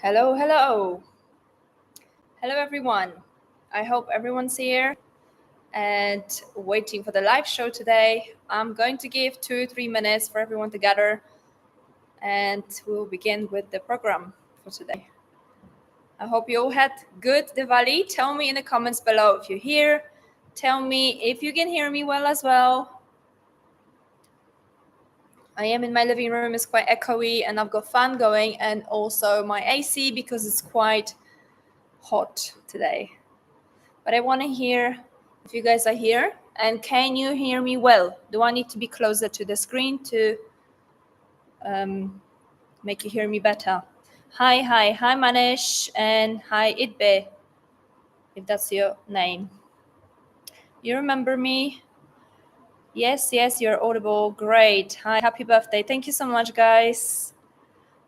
Hello, hello. Hello, everyone. I hope everyone's here and waiting for the live show today. I'm going to give 2 3 minutes for everyone to gather and we'll begin with the program for today. I hope you all had good Diwali. Tell me in the comments below if you're here. Tell me if you can hear me well as well. I am in my living room, it's quite echoey, and I've got fan going and also my AC because it's quite hot today. But I want to hear if you guys are here and can you hear me well? Do I need to be closer to the screen to make you hear me better? Hi, Manish, and hi, Idbe, if that's your name. You remember me? Yes, you're audible. Great. Hi, happy birthday. Thank you so much, guys.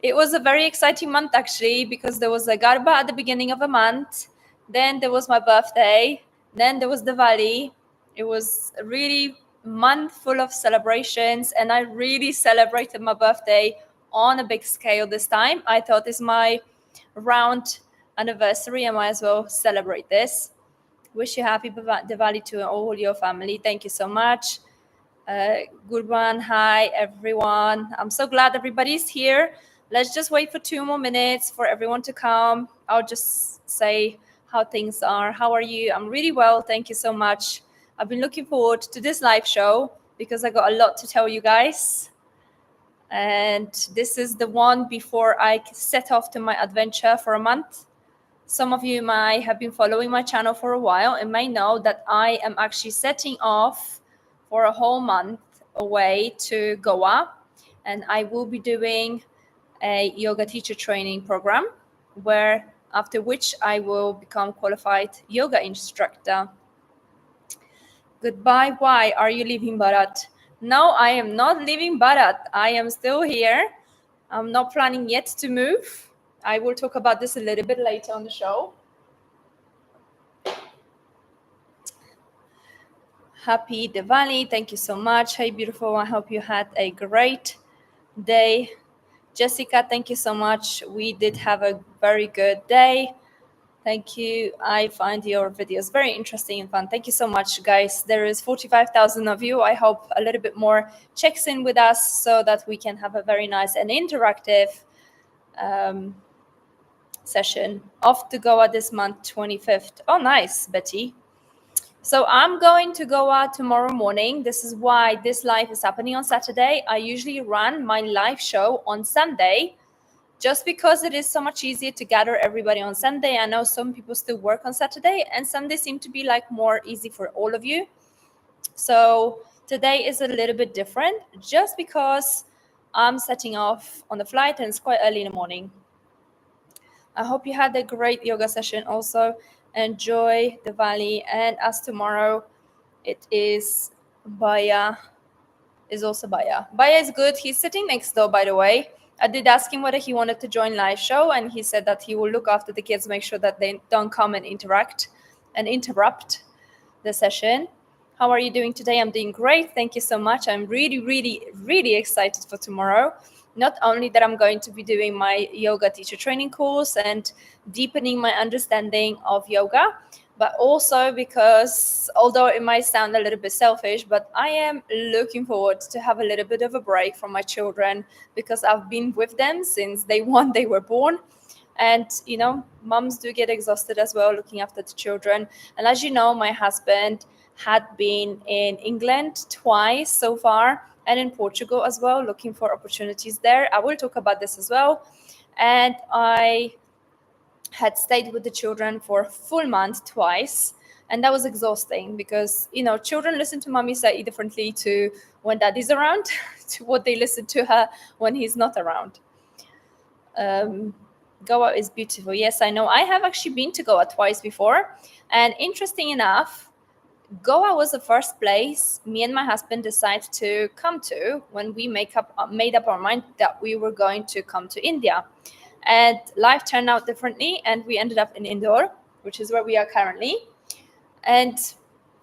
It was a very exciting month actually because there was a Garba at the beginning of a month, then there was my birthday, then there was Diwali. It was a really month full of celebrations and I really celebrated my birthday on a big scale this time. I thought it's my round anniversary, I might as well celebrate this. Wish you happy Diwali to all your family. Thank you so much. Good one. Hi, everyone. I'm so glad everybody's here. Let's just wait for 2 more minutes for everyone to come. I'll just say how things are. How are you? I'm really well. Thank you so much. I've been looking forward to this live show because I got a lot to tell you guys. And this is the one before I set off to my adventure for a month. Some of you might have been following my channel for a while and may know that I am actually setting off for a whole month away to Goa, and I will be doing a yoga teacher training program where after which I will become qualified yoga instructor. Goodbye. Why are you leaving Bharat? No, I am not leaving Bharat. I am still here. I'm not planning yet to move. I will talk about this a little bit later on the show. Happy Diwali. Thank you so much. Hey, beautiful. I hope you had a great day. Jessica, thank you so much. We did have a very good day. Thank you. I find your videos very interesting and fun. Thank you so much, guys. There is 45,000 of you. I hope a little bit more checks in with us so that we can have a very nice and interactive session. Off to Goa this month, 25th. Oh, nice, Betty. So I'm going to Goa tomorrow morning. This is why this live is happening on Saturday. I usually run my live show on Sunday just because it is so much easier to gather everybody on Sunday. I know some people still work on Saturday and Sunday seem to be like more easy for all of you. So today is a little bit different just because I'm setting off on the flight and it's quite early in the morning. I hope you had a great yoga session also. Enjoy Diwali, and as tomorrow it is Baya, is also Baya. Baya is good. He's sitting next door, by the way. I did ask him whether he wanted to join live show, and he said that he will look after the kids, make sure that they don't come and interact and interrupt the session. How are you doing today? I'm doing great. Thank you so much. I'm really excited for tomorrow. Not only that I'm going to be doing my yoga teacher training course and deepening my understanding of yoga, but also because, although it might sound a little bit selfish, but I am looking forward to have a little bit of a break from my children because I've been with them since day one they were born. And, you know, moms do get exhausted as well looking after the children. And as you know, my husband had been in England twice so far and in Portugal as well, looking for opportunities there. I will talk about this as well. And I had stayed with the children for a full month twice. And that was exhausting because, you know, children listen to mommy slightly differently to when daddy's around, to what they listen to her when he's not around. Goa is beautiful. Yes, I know. I have actually been to Goa twice before. And interesting enough, Goa was the first place me and my husband decided to come to when we made up our mind that we were going to come to India. And life turned out differently, and we ended up in Indore, which is where we are currently. And,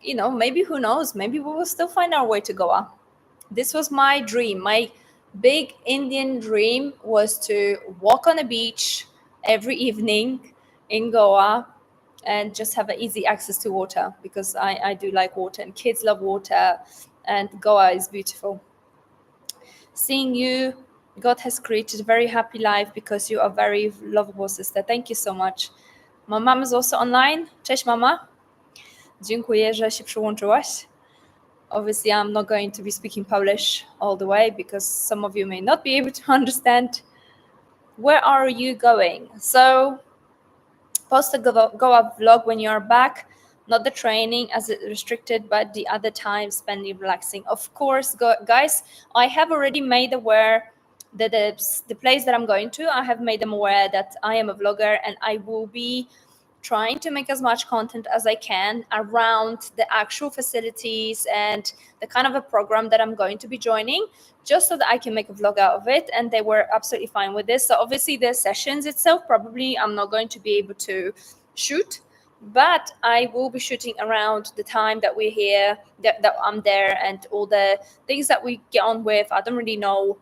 you know, maybe, who knows, maybe we will still find our way to Goa. This was my dream. My big Indian dream was to walk on a beach every evening in Goa and just have an easy access to water, because I do like water and kids love water and Goa is beautiful. Seeing you, God has created a very happy life because you are a very lovable sister. Thank you so much. My mom is also online. Cześć mama. Dziękuję, że się przyłączyłaś. Obviously, I'm not going to be speaking Polish all the way because some of you may not be able to understand. Where are you going? So post a Goa vlog when you're back, not the training as it restricted, but the other time spending relaxing. Of course, guys, I have already made aware that the place that I'm going to, I have made them aware that I am a vlogger and I will be trying to make as much content as I can around the actual facilities and the kind of a program that I'm going to be joining, just so that I can make a vlog out of it. And they were absolutely fine with this. So obviously the sessions itself, probably I'm not going to be able to shoot, but I will be shooting around the time that we're here, that I'm there, and all the things that we get on with. I don't really know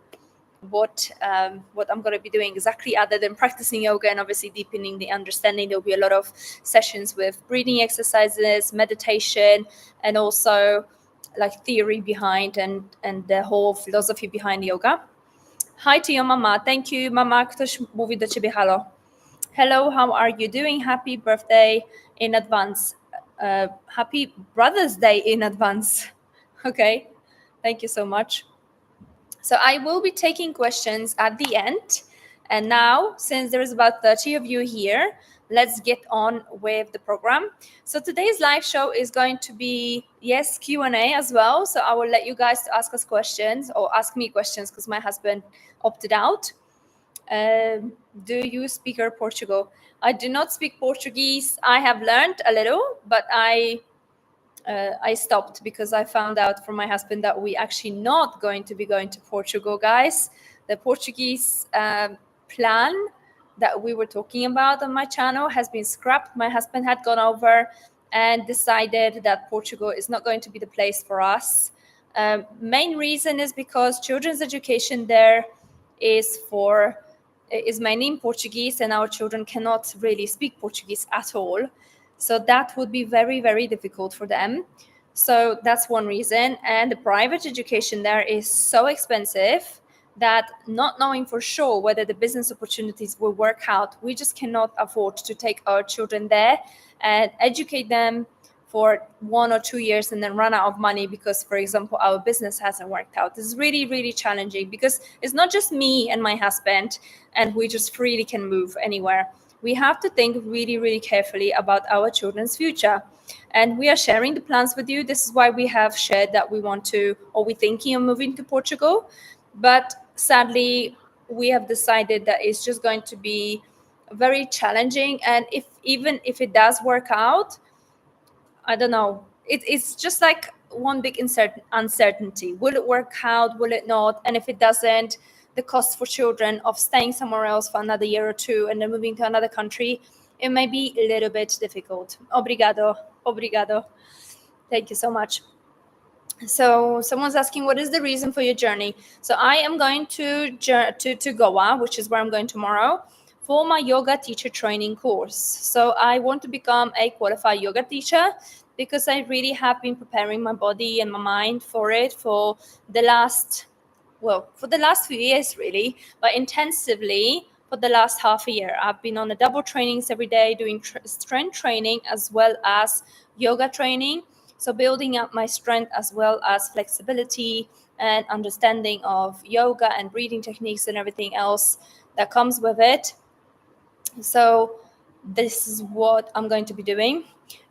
what I'm going to be doing exactly, other than practicing yoga and obviously deepening the understanding. There'll be a lot of sessions with breathing exercises, meditation, and also like theory behind and the whole philosophy behind yoga. Hi to your mama. Thank you, mama. Ktoś mówi do ciebie halo. Hello, how are you doing? Happy birthday in advance. Happy Brother's Day in advance. Okay, thank you so much. So I will be taking questions at the end. And now, since there's about 30 of you here, let's get on with the program. So today's live show is going to be, yes, Q&A as well. So I will let you guys ask us questions, or ask me questions, because my husband opted out. Do you speak Portugal? I do not speak Portuguese. I have learned a little, but I stopped because I found out from my husband that we actually not going to be going to Portugal, guys. The Portuguese plan that we were talking about on my channel has been scrapped. My husband had gone over and decided that Portugal is not going to be the place for us. Main reason is because children's education there is mainly in Portuguese, and our children cannot really speak Portuguese at all. So that would be very, very difficult for them. So that's one reason. And the private education there is so expensive that, not knowing for sure whether the business opportunities will work out, we just cannot afford to take our children there and educate them for 1 or 2 years and then run out of money because, for example, our business hasn't worked out. This is really, really challenging because it's not just me and my husband and we just freely can move anywhere. We have to think really, really carefully about our children's future. And we are sharing the plans with you. This is why we have shared that we want to, or we're thinking of moving to Portugal. But sadly, we have decided that it's just going to be very challenging. And even if it does work out, I don't know. It's just like one big uncertainty. Will it work out? Will it not? And if it doesn't, the cost for children of staying somewhere else for another year or two and then moving to another country, it may be a little bit difficult. Obrigado. Thank you so much. So someone's asking, what is the reason for your journey? So I am going to Goa, which is where I'm going tomorrow, for my yoga teacher training course. So I want to become a qualified yoga teacher because I really have been preparing my body and my mind for it for the last few years, really, but intensively for the last half a year. I've been on the double trainings every day, doing strength training as well as yoga training. So building up my strength as well as flexibility and understanding of yoga and breathing techniques and everything else that comes with it. So this is what I'm going to be doing.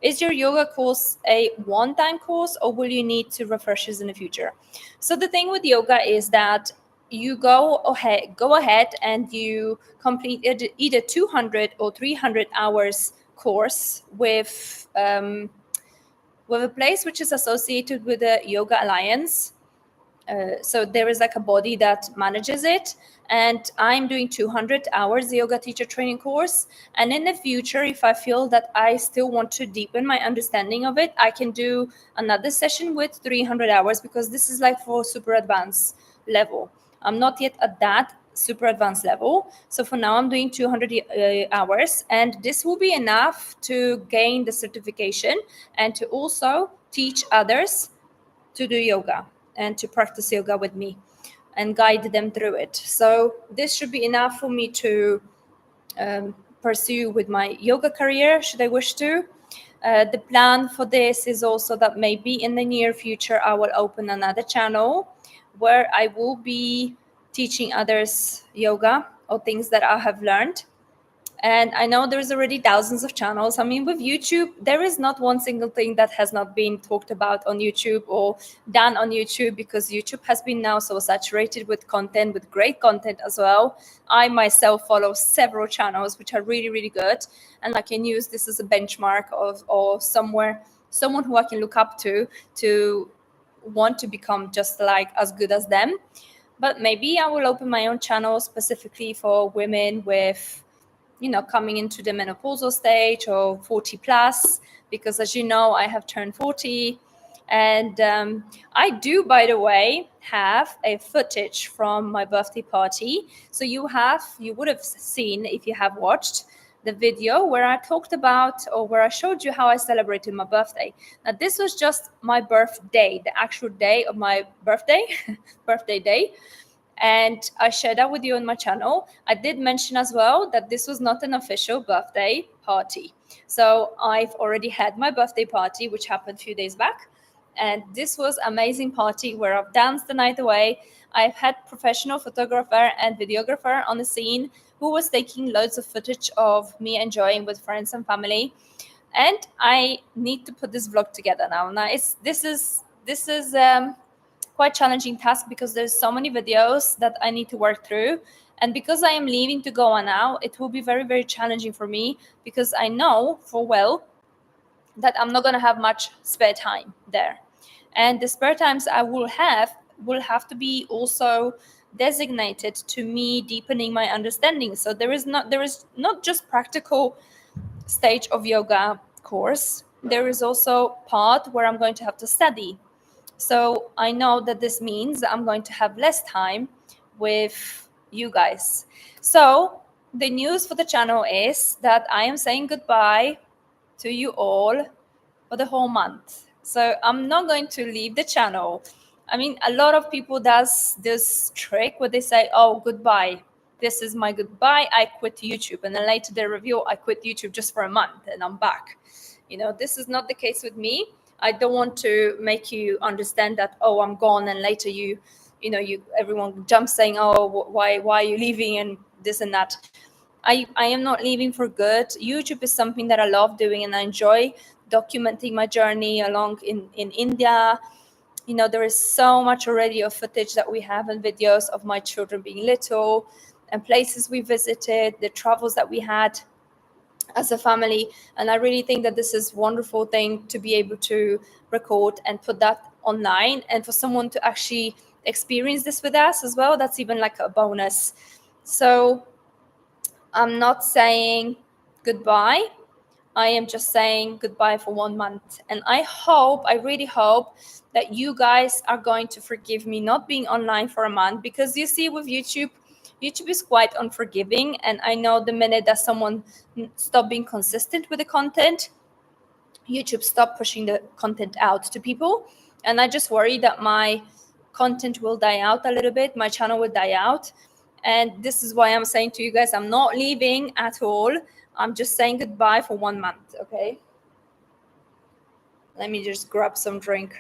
Is your yoga course a one-time course or will you need to refreshers in the future? So the thing with yoga is that you go ahead and you complete either 200 or 300 hours course with a place which is associated with the Yoga Alliance. So there is like a body that manages it, and I'm doing 200 hours yoga teacher training course. And in the future, if I feel that I still want to deepen my understanding of it, I can do another session with 300 hours because this is like for super advanced level. I'm not yet at that super advanced level. So for now, I'm doing 200 hours, and this will be enough to gain the certification and to also teach others to do yoga and to practice yoga with me and guide them through it. So this should be enough for me to pursue with my yoga career, should I wish to. The plan for this is also that maybe in the near future I will open another channel where I will be teaching others yoga or things that I have learned. And I know there's already thousands of channels. I mean, with YouTube, there is not one single thing that has not been talked about on YouTube or done on YouTube, because YouTube has been now so saturated with content, with great content as well. I myself follow several channels which are really, really good. And I can use this as a benchmark of, or someone who I can look up to want to become just like as good as them. But maybe I will open my own channel specifically for women with, coming into the menopausal stage or 40 plus, because as you know, I have turned 40. And I do, by the way, have a footage from my birthday party. So you would have seen, if you have watched the video where I talked about, or where I showed you how I celebrated my birthday. Now, this was just my birthday, the actual day of my birthday, birthday day. And I shared that with you on my channel. I did mention as well that this was not an official birthday party. So I've already had my birthday party, which happened a few days back. And this was an amazing party where I've danced the night away. I've had professional photographer and videographer on the scene who was taking loads of footage of me enjoying with friends and family. And I need to put this vlog together now. Now this is quite challenging task, because there's so many videos that I need to work through. And because I am leaving to Goa now, it will be very, very challenging for me, because I know for well that I'm not going to have much spare time there. And the spare times I will have to be also designated to me deepening my understanding. So there is not just practical stage of yoga course. There is also part where I'm going to have to study. So I know that this means that I'm going to have less time with you guys. So the news for the channel is that I am saying goodbye to you all for the whole month. So I'm not going to leave the channel. I mean, a lot of people does this trick where they say, oh, goodbye. This is my goodbye. I quit YouTube. And then later they review, I quit YouTube just for a month and I'm back. This is not the case with me. I don't want to make you understand that, oh, I'm gone, and later everyone jumps saying, oh, why are you leaving, and this and that. I am not leaving for good. YouTube is something that I love doing, and I enjoy documenting my journey along in India. There is so much already of footage that we have and videos of my children being little and places we visited, the travels that we had as a family. And I really think that this is a wonderful thing to be able to record and put that online, and for someone to actually experience this with us as well, that's even like a bonus. So I'm not saying goodbye. I am just saying goodbye for 1 month. And I really hope that you guys are going to forgive me not being online for a month, because you see, with YouTube is quite unforgiving. And I know the minute that someone stop being consistent with the content, YouTube stop pushing the content out to people. And I just worry that my content will die out a little bit, my channel will die out. And this is why I'm saying to you guys, I'm not leaving at all. I'm just saying goodbye for 1 month, okay? Let me just grab some drink.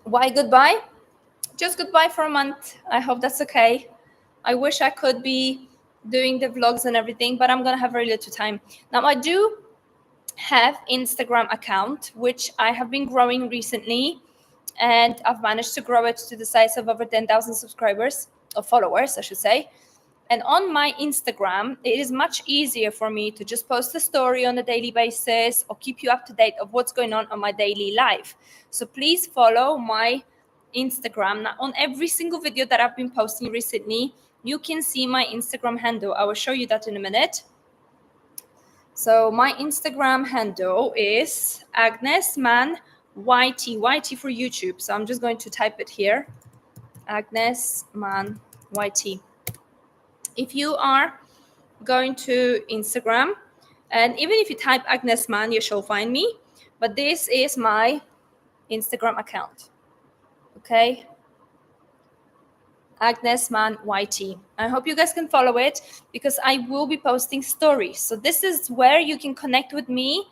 Why goodbye? Just goodbye for a month. I hope that's okay. I wish I could be doing the vlogs and everything, but I'm gonna have very little time. Now, I do have Instagram account, which I have been growing recently, and I've managed to grow it to the size of over 10,000 subscribers, or followers, I should say. And on my Instagram, it is much easier for me to just post a story on a daily basis or keep you up to date of what's going on my daily life. So please follow my Instagram. Now, on every single video that I've been posting recently, you can see my Instagram handle. I will show you that in a minute. So my Instagram handle is Agnes Mann YT for YouTube. So I'm just going to type it here. Agnes Mann YT. If you are going to Instagram, and even if you type Agnes Mann, you shall find me. But this is my Instagram account. Okay, Agnes Mann YT. I hope you guys can follow it because I will be posting stories. So this is where you can connect with me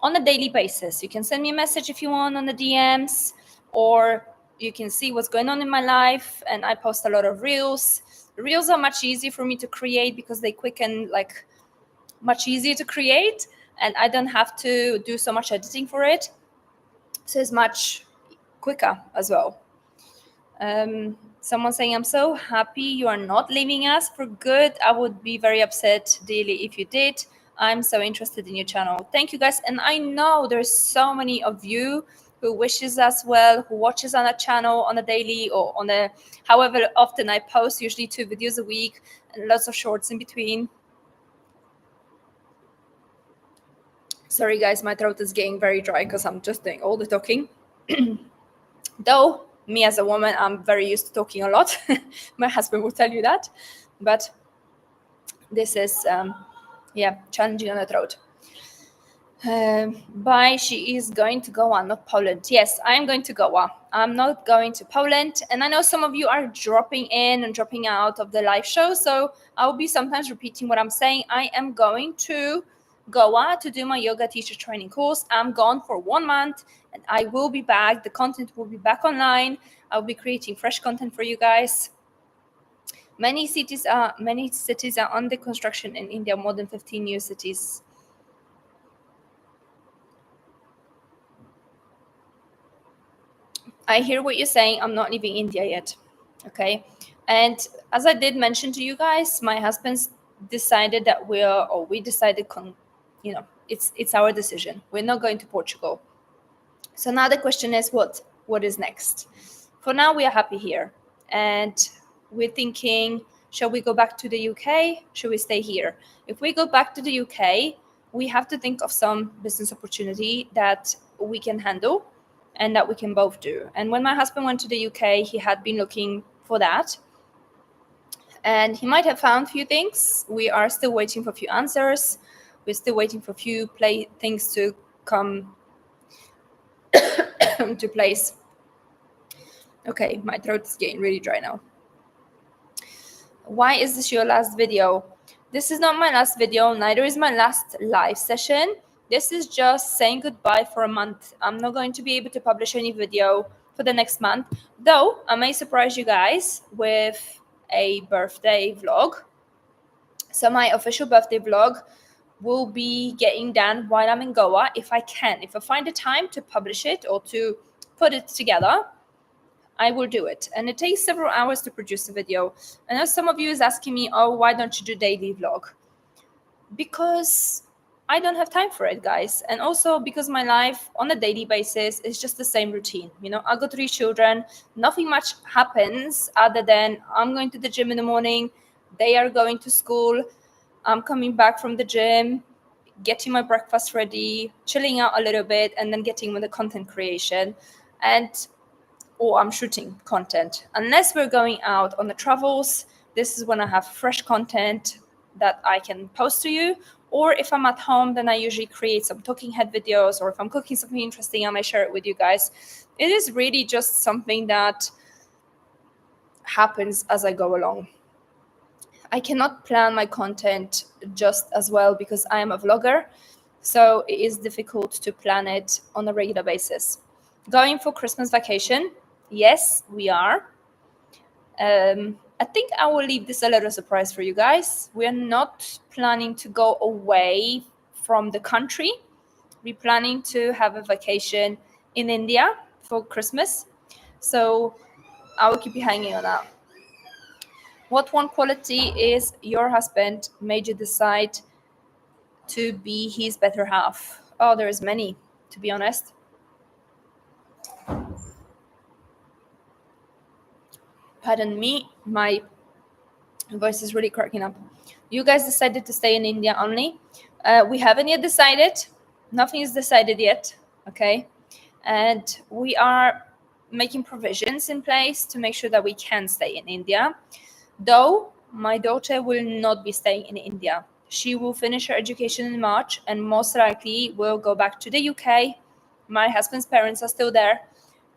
on a daily basis. You can send me a message if you want on the DMs, or you can see what's going on in my life. And I post a lot of reels. Reels are much easier for me to create because they quicken, like much easier to create, and I don't have to do so much editing for it. So it's much quicker as well. Someone saying, I'm so happy you are not leaving us for good. I would be very upset daily if you did. I'm so interested in your channel. Thank you guys. And I know there's so many of you who wishes us well, who watches on a channel on a daily or on a however often I post, usually 2 videos a week and lots of shorts in between. Sorry guys, my throat is getting very dry because I'm just doing all the talking. Though me as a woman, I'm very used to talking a lot. My husband will tell you that. But this is, challenging on the throat. Bye, she is going to Goa, not Poland. Yes, I am going to Goa. I'm not going to Poland. And I know some of you are dropping in and dropping out of the live show. So I'll be sometimes repeating what I'm saying. I am going to Goa to do my yoga teacher training course. I'm gone for 1 month and I will be back. The content will be back online. I'll be creating fresh content for you guys. Many cities are under construction in India, more than 15 new cities. I hear what you're saying. I'm not leaving India yet. Okay. And as I did mention to you guys, my husband's decided that it's our decision. We're not going to Portugal. So now the question is what is next? For now, we are happy here. And we're thinking, shall we go back to the UK? Should we stay here? If we go back to the UK, we have to think of some business opportunity that we can handle and that we can both do. And when my husband went to the UK, he had been looking for that. And he might have found a few things. We are still waiting for a few answers. We're still waiting for a few things to come to place. Okay, my throat is getting really dry now. Why is this your last video? This is not my last video, neither is my last live session. This is just saying goodbye for a month. I'm not going to be able to publish any video for the next month, though I may surprise you guys with a birthday vlog. So my official birthday vlog will be getting done while I'm in Goa, if I can. If I find the time to publish it or to put it together, I will do it. And it takes several hours to produce a video. I know some of you is asking me, oh, why don't you do daily vlog? Because I don't have time for it, guys. And also because my life on a daily basis is just the same routine. You know, I got 3 children. Nothing much happens other than I'm going to the gym in the morning. They are going to school. I'm coming back from the gym, getting my breakfast ready, chilling out a little bit, and then getting with the content creation. Or I'm shooting content. Unless we're going out on the travels, this is when I have fresh content that I can post to you. Or if I'm at home, then I usually create some talking head videos, or if I'm cooking something interesting, I may share it with you guys. It is really just something that happens as I go along. I cannot plan my content just as well because I am a vlogger. So it is difficult to plan it on a regular basis. Going for Christmas vacation, yes, we are. I think I will leave this a little surprise for you guys. We're not planning to go away from the country. We're planning to have a vacation in India for Christmas. So I will keep you hanging on that. What one quality is your husband made you decide to be his better half? Oh, there's many, to be honest. Pardon me, my voice is really cracking up. You guys decided to stay in India only. We haven't yet decided. Nothing is decided yet, okay? And we are making provisions in place to make sure that we can stay in India. Though my daughter will not be staying in India. She will finish her education in March and most likely will go back to the UK. My husband's parents are still there,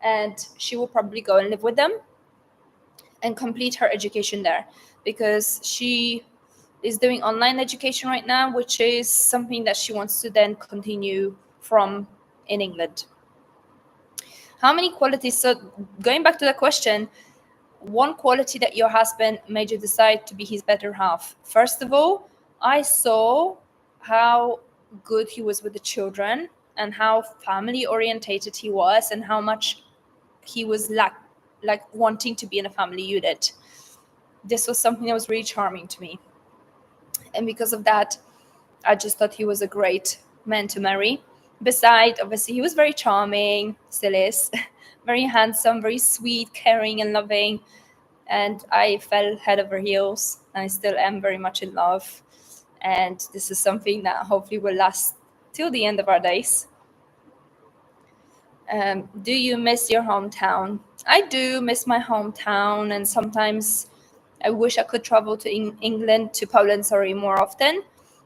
and she will probably go and live with them and complete her education there, because she is doing online education right now, which is something that she wants to then continue from in England. How many qualities? So going back to the question, one quality that your husband made you decide to be his better half. First of all, I saw how good he was with the children and how family orientated he was and how much he was like wanting to be in a family unit. This was something that was really charming to me. And because of that, I just thought he was a great man to marry. Besides, obviously, he was very charming, still is, very handsome, very sweet, caring, and loving. And I fell head over heels. I still am very much in love. And this is something that hopefully will last till the end of our days. Do you miss your hometown? I do miss my hometown, and sometimes I wish I could travel to England, to Poland, sorry, more often,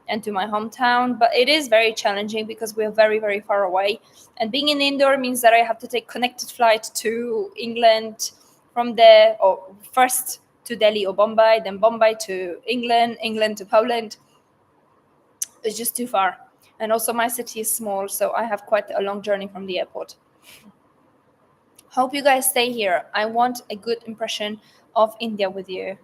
and to my hometown. But it is very challenging because we are very, very far away. And being in Indore means that I have to take connected flight to England from there, or first to Delhi or Bombay, then Bombay to England, England to Poland. It's just too far. And also my city is small, so I have quite a long journey from the airport. Hope you guys stay here. I want a good impression of India with you.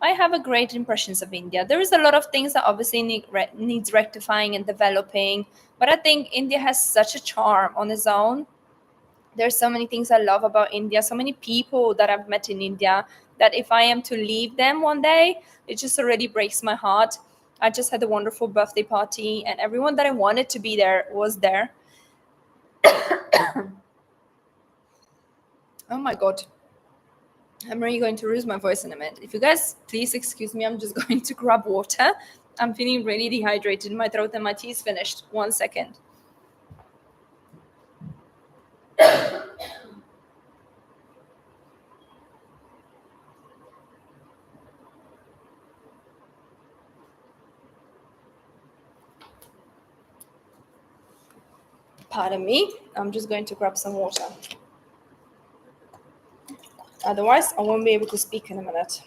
I have a great impressions of India. There is a lot of things that obviously needs rectifying and developing, but I think India has such a charm on its own. There's so many things I love about India, so many people that I've met in India, that if I am to leave them one day, it just already breaks my heart. I just had a wonderful birthday party and everyone that I wanted to be there was there. Oh my God. I'm really going to lose my voice in a minute. If you guys please excuse me, I'm just going to grab water. I'm feeling really dehydrated in my throat and my tea is finished. 1 second. Pardon me. I'm just going to grab some water. Otherwise, I won't be able to speak in a minute.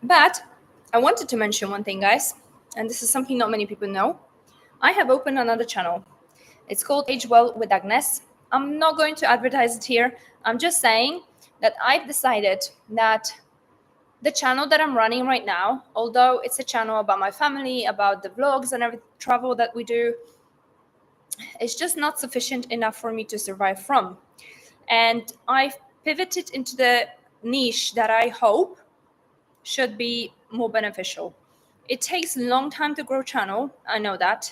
But I wanted to mention one thing, guys, and this is something not many people know. I have opened another channel. It's called Age Well with Agnes. I'm not going to advertise it here. I'm just saying that I've decided that the channel that I'm running right now, although it's a channel about my family, about the vlogs and every travel that we do, it's just not sufficient enough for me to survive from. And I've pivoted into the niche that I hope should be more beneficial. It takes a long time to grow channel, I know that,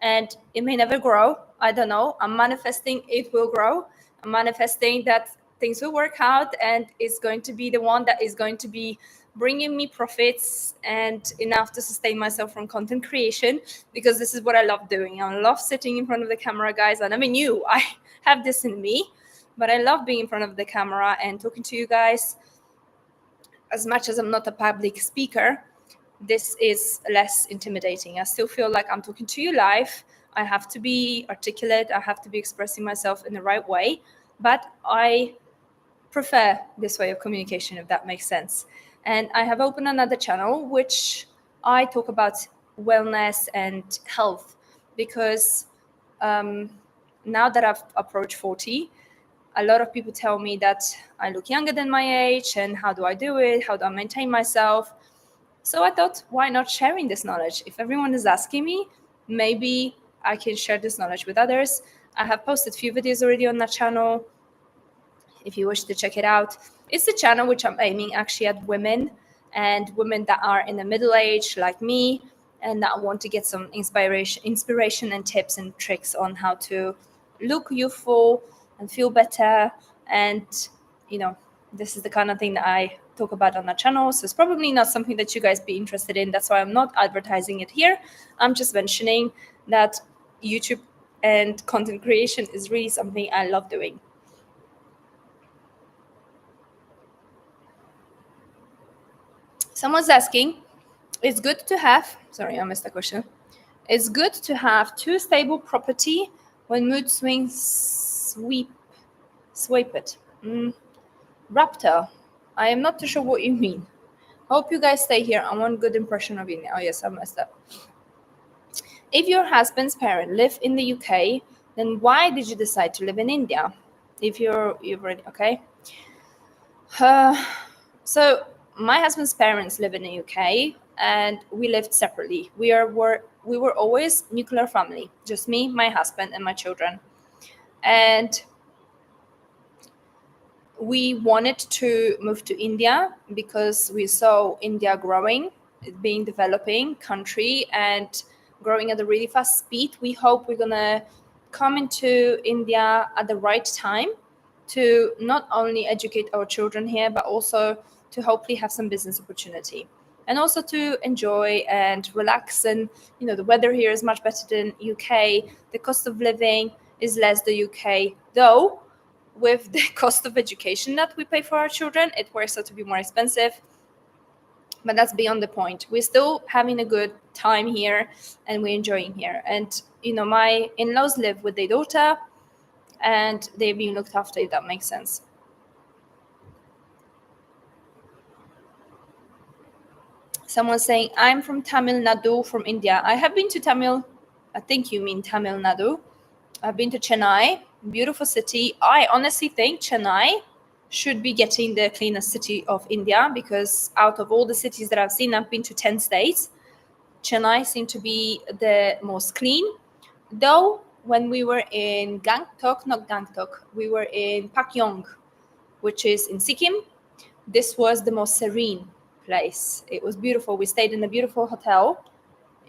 and it may never grow. I don't know. I'm manifesting it will grow. I'm manifesting that things will work out and it's going to be the one that is going to be bringing me profits and enough to sustain myself from content creation, because this is what I love doing. I love sitting in front of the camera, guys, and I mean I have this in me, but I love being in front of the camera and talking to you guys. As much as I'm not a public speaker, this is less intimidating. I still feel like I'm talking to you live. I have to be articulate. I have to be expressing myself in the right way. But I prefer this way of communication, if that makes sense. And I have opened another channel, which I talk about wellness and health, because now that I've approached 40, a lot of people tell me that I look younger than my age, and how do I do it? How do I maintain myself? So I thought, why not sharing this knowledge? If everyone is asking me, maybe I can share this knowledge with others. I have posted a few videos already on that channel, if you wish to check it out. It's a channel which I'm aiming actually at women, and women that are in the middle age like me, and that want to get some inspiration and tips and tricks on how to look youthful and feel better. And this is the kind of thing that I talk about on our channel. So it's probably not something that you guys be interested in. That's why I'm not advertising it here. I'm just mentioning that YouTube and content creation is really something I love doing. Someone's asking, it's good to have, sorry, I missed the question. It's good to have two stable property when mood swings sweep it. Raptor, I am not too sure what you mean. Hope you guys stay here. I want good impression of you. Oh yes, I messed up. If your husband's parents live in the UK, then why did you decide to live in India? If you've already okay. So my husband's parents live in the UK, and we lived separately. We were always nuclear family, just me, my husband, and my children. And we wanted to move to India because we saw India growing, it being developing country and growing at a really fast speed. We hope we're gonna come into India at the right time to not only educate our children here, but also to hopefully have some business opportunity and also to enjoy and relax. And the weather here is much better than UK. The cost of living is less than UK, though with the cost of education that we pay for our children, it works out to be more expensive. But that's beyond the point. We're still having a good time here and we're enjoying here. And my in-laws live with their daughter and they're being looked after, if that makes sense. Someone saying, I'm from Tamil Nadu, from India. I have been to I think you mean Tamil Nadu. I've been to Chennai, beautiful city. I honestly think Chennai should be getting the cleanest city of India, because out of all the cities that I've seen, I've been to 10 states. Chennai seemed to be the most clean. Though when we were in not Gangtok, we were in Pakyong, which is in Sikkim. This was the most serene place. It was beautiful. We stayed in a beautiful hotel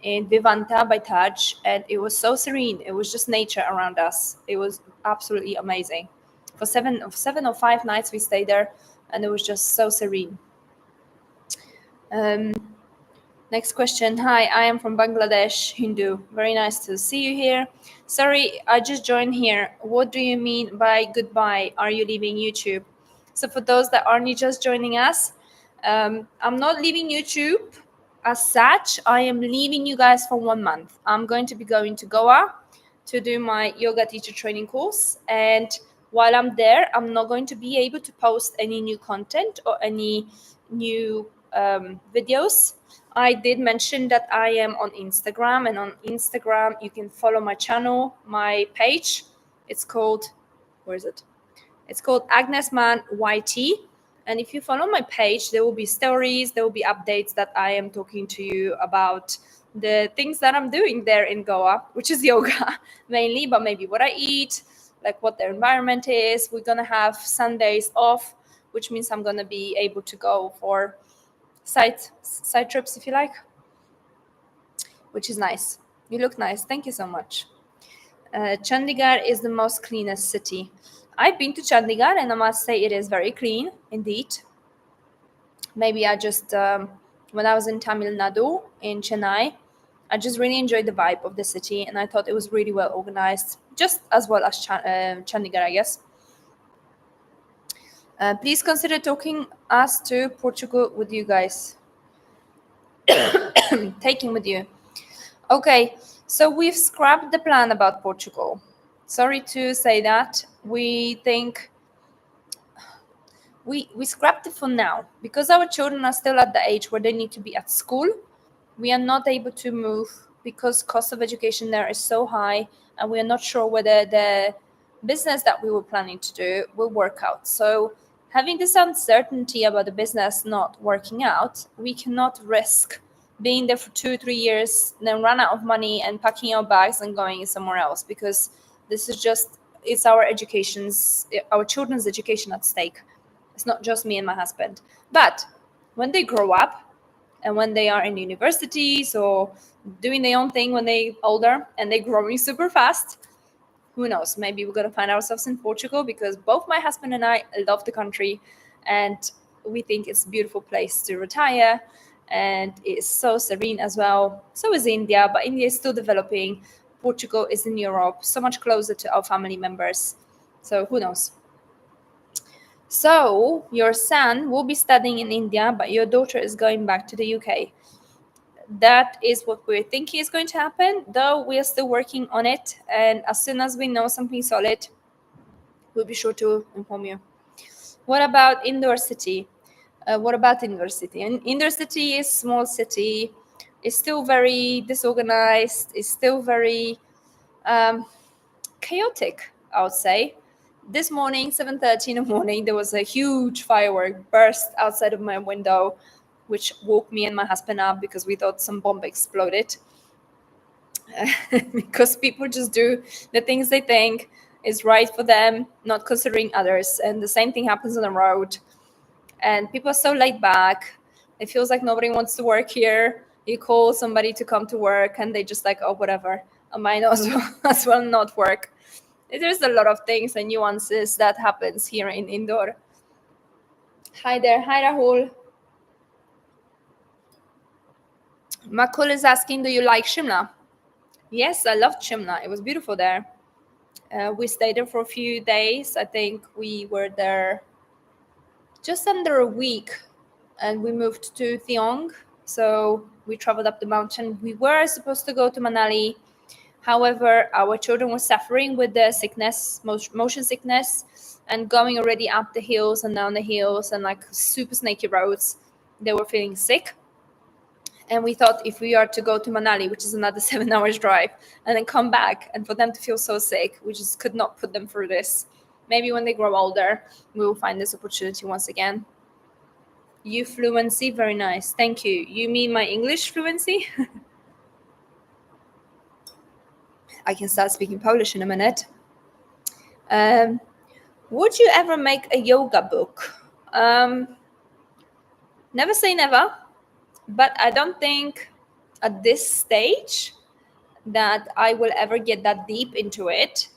in Vivanta by Taj, and it was so serene. It was just nature around us. It was absolutely amazing. For seven or 5 nights we stayed there, and it was just so serene. Next question. Hi, I am from Bangladesh, Hindu. Very nice to see you here. Sorry, I just joined here. What do you mean by goodbye? Are you leaving YouTube? So for those that aren't just joining us, I'm not leaving YouTube as such. I am leaving you guys for 1 month. I'm going to be going to Goa to do my yoga teacher training course. And while I'm there, I'm not going to be able to post any new content or any new videos. I did mention that I am on Instagram, and on Instagram you can follow my channel, my page. It's called, where is it? It's called Agnes Mann YT. And if you follow my page, there will be stories, there will be updates that I am talking to you about the things that I'm doing there in Goa, which is yoga mainly, but maybe what I eat, like what the environment is. We're going to have Sundays off, which means I'm going to be able to go for side trips, if you like, which is nice. You look nice. Thank you so much. Chandigarh is the most cleanest city. I've been to Chandigarh and I must say it is very clean indeed. Maybe I just, when I was in Tamil Nadu, in Chennai, I just really enjoyed the vibe of the city and I thought it was really well organized, just as well as Chandigarh, I guess. Please consider talking us to Portugal with you guys. Taking with you. Okay, so we've scrapped the plan about Portugal. Sorry to say that. We think we scrapped it for now because our children are still at the age where they need to be at school. We are not able to move because cost of education there is so high, and we are not sure whether the business that we were planning to do will work out. So having this uncertainty about the business not working out, we cannot risk being there for 2-3 years, then run out of money and packing our bags and going somewhere else, because this is just, it's our children's education at stake. It's not just me and my husband. But when they grow up and when they are in universities or doing their own thing when they're older and they're growing super fast, who knows, maybe we're going to find ourselves in Portugal, because both my husband and I love the country and we think it's a beautiful place to retire, and it's so serene as well. So is India, but India is still developing. Portugal is in Europe, so much closer to our family members. So who knows? So your son will be studying in India, but your daughter is going back to the UK. That is what we're thinking is going to happen, though we are still working on it. And as soon as we know something solid, we'll be sure to inform you. What about Indore City? What about Indore City? And Indore City is small city. It's still very disorganized. It's still very um, chaotic, I would say. This morning, 7:30 in the morning, there was a huge firework burst outside of my window, which woke me and my husband up because we thought some bomb exploded. Because people just do the things they think is right for them, not considering others. And the same thing happens on the road. And people are so laid back. It feels like nobody wants to work here. You call somebody to come to work and they just like, oh, whatever. I might as well not work. There's a lot of things and nuances that happens here in Indore. Hi there. Hi, Rahul. Makul is asking, do you like Shimla? Yes, I loved Shimla. It was beautiful there. We stayed there for a few days. I think we were there just under a week, and we moved to Thiong. So we traveled up the mountain. We were supposed to go to Manali. However, our children were suffering with the sickness, motion sickness, and going already up the hills and down the hills and like super snaky roads. They were feeling sick. And we thought if we are to go to Manali, which is another 7 hours drive, and then come back, and for them to feel so sick, we just could not put them through this. Maybe when they grow older, we will find this opportunity once again. You fluency, very nice. Thank you. You mean my English fluency? I can start speaking Polish in a minute. Would you ever make a yoga book? Never say never, but I don't think at this stage that I will ever get that deep into it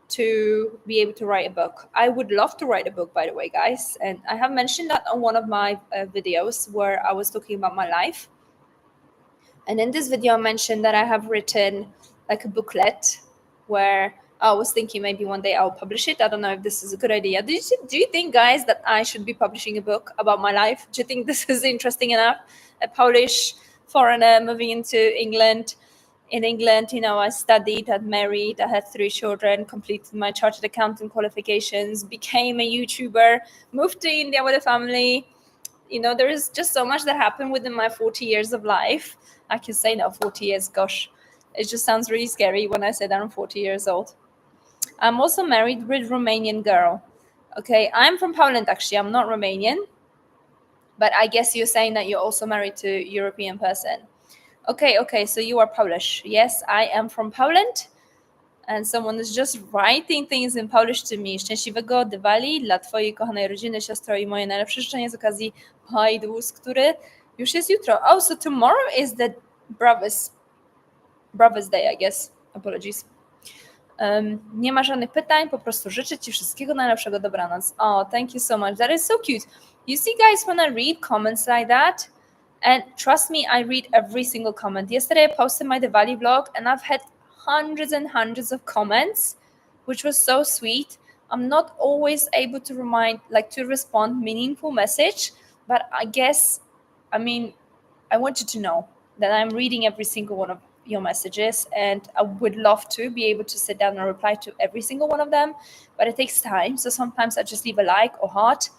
to be able to write a book. I would love to write a book, by the way, guys. And I have mentioned that on one of my videos where I was talking about my life. And in this video, I mentioned that I have written like a booklet where I was thinking maybe one day I'll publish it. I don't know if this is a good idea. Do you think, guys, that I should be publishing a book about my life? Do you think this is interesting enough? A Polish foreigner moving into England. In England, I studied, I'd married, I had 3 children, completed my chartered accountant qualifications, became a YouTuber, moved to India with a family. There is just so much that happened within my 40 years of life. I can say now 40 years, gosh. It just sounds really scary when I say that I'm 40 years old. I'm also married with a Romanian girl. Okay, I'm from Poland, actually. I'm not Romanian. But I guess you're saying that you're also married to a European person. Okay, so you are Polish. Yes, I am from Poland. And someone is just writing things in Polish to me. Szczęśliwego Diwali dla twojej kochanej rodziny, siostro, i moje najlepsze życzenia z okazji Hajdus, który już jest jutro. Oh, so tomorrow is the Brothers Day, I guess. Apologies. Nie ma żadnych pytań, po prostu życzę ci wszystkiego najlepszego, dobranoc. Oh, thank you so much. That is so cute. You see, guys, when I read comments like that, and trust me, I read every single comment. Yesterday, I posted my Diwali vlog, and I've had hundreds and hundreds of comments, which was so sweet. I'm not always able to respond meaningful message, but I guess, I want you to know that I'm reading every single one of your messages, and I would love to be able to sit down and reply to every single one of them, but it takes time. So sometimes I just leave a like or heart,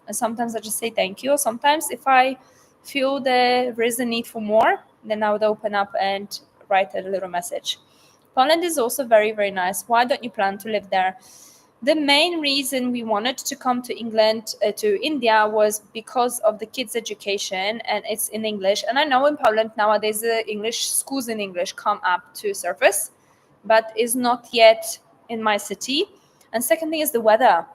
and sometimes I just say thank you. Sometimes if I feel there is a need for more, then I would open up and write a little message. Poland is also very, very nice. Why don't you plan to live there? The main reason we wanted to come to to India, was because of the kids' education, and it's in English. And I know in Poland nowadays the English schools in English come up to surface, but is not yet in my city. And second thing is the weather.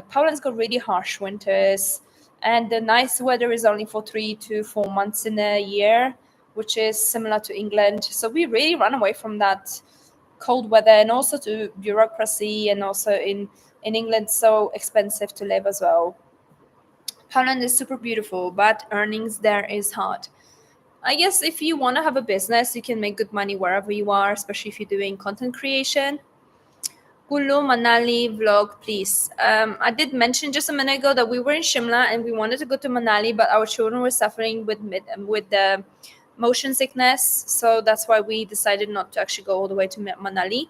Poland's got really harsh winters, and the nice weather is only for 3 to 4 months in a year, which is similar to England. So we really run away from that cold weather, and also to bureaucracy, and also in England so expensive to live as well. Poland is super beautiful, but earnings there is hard. I guess if you want to have a business, you can make good money wherever you are, especially if you're doing content creation. Kulu Manali vlog, please. I did mention just a minute ago that we were in Shimla and we wanted to go to Manali, but our children were suffering with the motion sickness, so that's why we decided not to actually go all the way to Manali.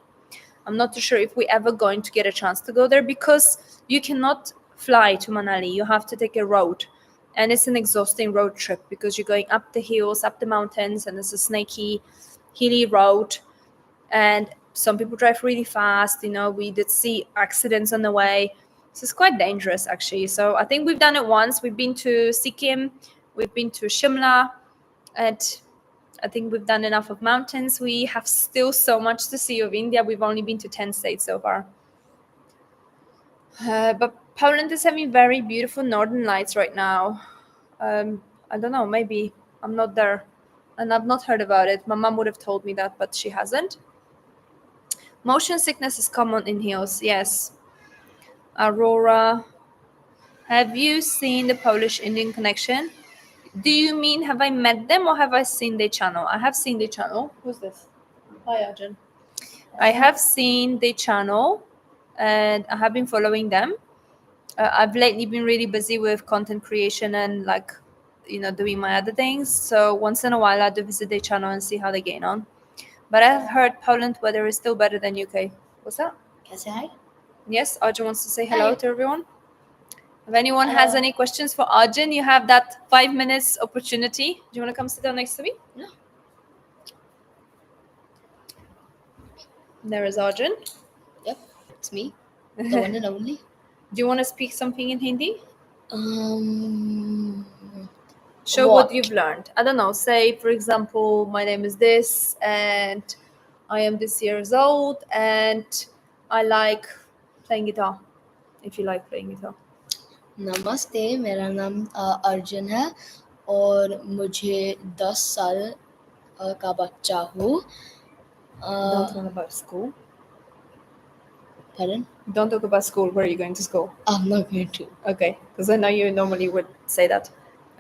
I'm not too sure if we're ever going to get a chance to go there because you cannot fly to Manali. You have to take a road, and it's an exhausting road trip because you're going up the hills, up the mountains, and it's a snaky, hilly road, and some people drive really fast. We did see accidents on the way, so it's quite dangerous actually. So I think we've done it once. We've been to Sikkim, we've been to Shimla, and I think we've done enough of mountains. We have still so much to see of India. We've only been to 10 states so far. But Poland is having very beautiful northern lights right now. I don't know, maybe I'm not there and I've not heard about it. My mom would have told me that, but she hasn't. Motion sickness is common in hills, yes. Aurora, have you seen the Polish Indian connection? Do you mean have I met them or have I seen their channel? I have seen their channel. Who's this? Hi, Arjun. I have seen their channel and I have been following them. I've lately been really busy with content creation and doing my other things. So once in a while, I do visit their channel and see how they gain on. But I've heard Poland weather is still better than UK. What's that? Can I say hi? Yes, Arjun wants to say hello Hi. to everyone. If anyone has any questions for Arjun, you have that 5 minutes opportunity. Do you want to come sit down next to me? No. There is Arjun. Yep, it's me, the one and only. Do you want to speak something in Hindi? Show What? what you've learned. I don't know. Say, for example, my name is this, and I am this years old, and I like playing guitar. If you like playing guitar. नमस्ते, मेरा नाम अर्जुन है और मुझे 10 साल का बच्चा हूँ. Don't talk about school. Pardon? Don't talk about school. Where are you going to school? I'm not going to. Okay, because I know you normally would say that.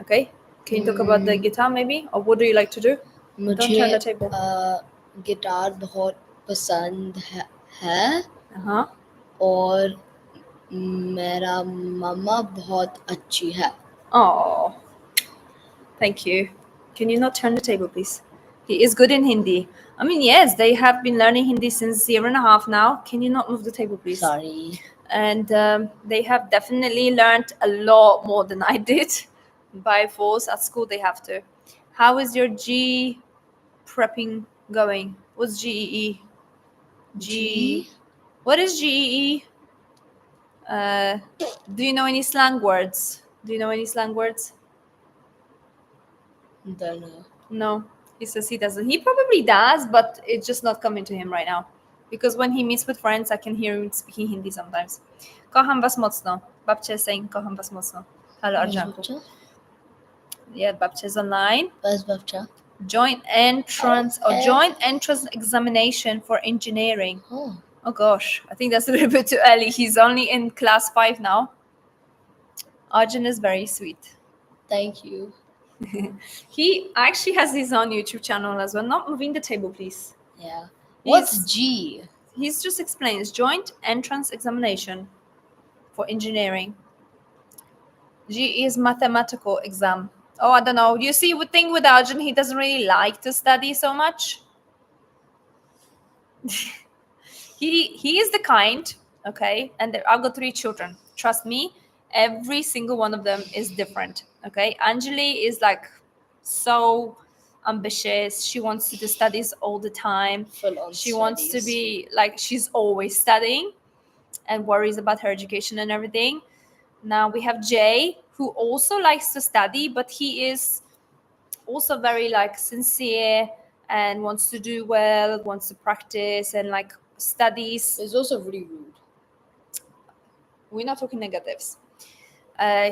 Okay. Can you talk about the guitar maybe, or what do you like to do? Don't turn मुझे the table. Guitar बहुत पसंद है Uh-huh. और मेरा मम्मा बहुत अच्छी है. Oh, thank you. Can you not turn the table, please? He is good in Hindi. I mean, yes, they have been learning Hindi since 1.5 years now. Can you not move the table, please? Sorry. And they have definitely learned a lot more than I did by force. At school, they have to. How is your G prepping going? What's GEE? G? What is GEE? Do you know any slang words? Do you know any slang words? Don't know. No, he says he doesn't. He probably does, but it's just not coming to him right now. Because when he meets with friends, I can hear him speaking Hindi sometimes. Kocham was mocno. Babcia is saying kocham was mocno. Hello, Arjanku. Yeah, Babcia is online. Where's Babcha? Joint entrance examination for engineering. Oh gosh, I think that's a little bit too early. He's only in class 5 now. Arjun is very sweet. Thank you. He actually has his own YouTube channel as well. Not moving the table, please. Yeah. What's G? He's just explains joint entrance examination for engineering. G is mathematical exam. Oh, I don't know. You see, the thing with Arjun, he doesn't really like to study so much. He is the kind, okay, and I've got 3 children. Trust me, every single one of them is different. Okay, Anjali is like so ambitious. She wants to do studies all the time. She wants to be like, she's always studying and worries about her education and everything. Now we have Jay, who also likes to study, but he is also very like sincere and wants to do well, wants to practice and like studies. It's also really rude. We're not talking negatives.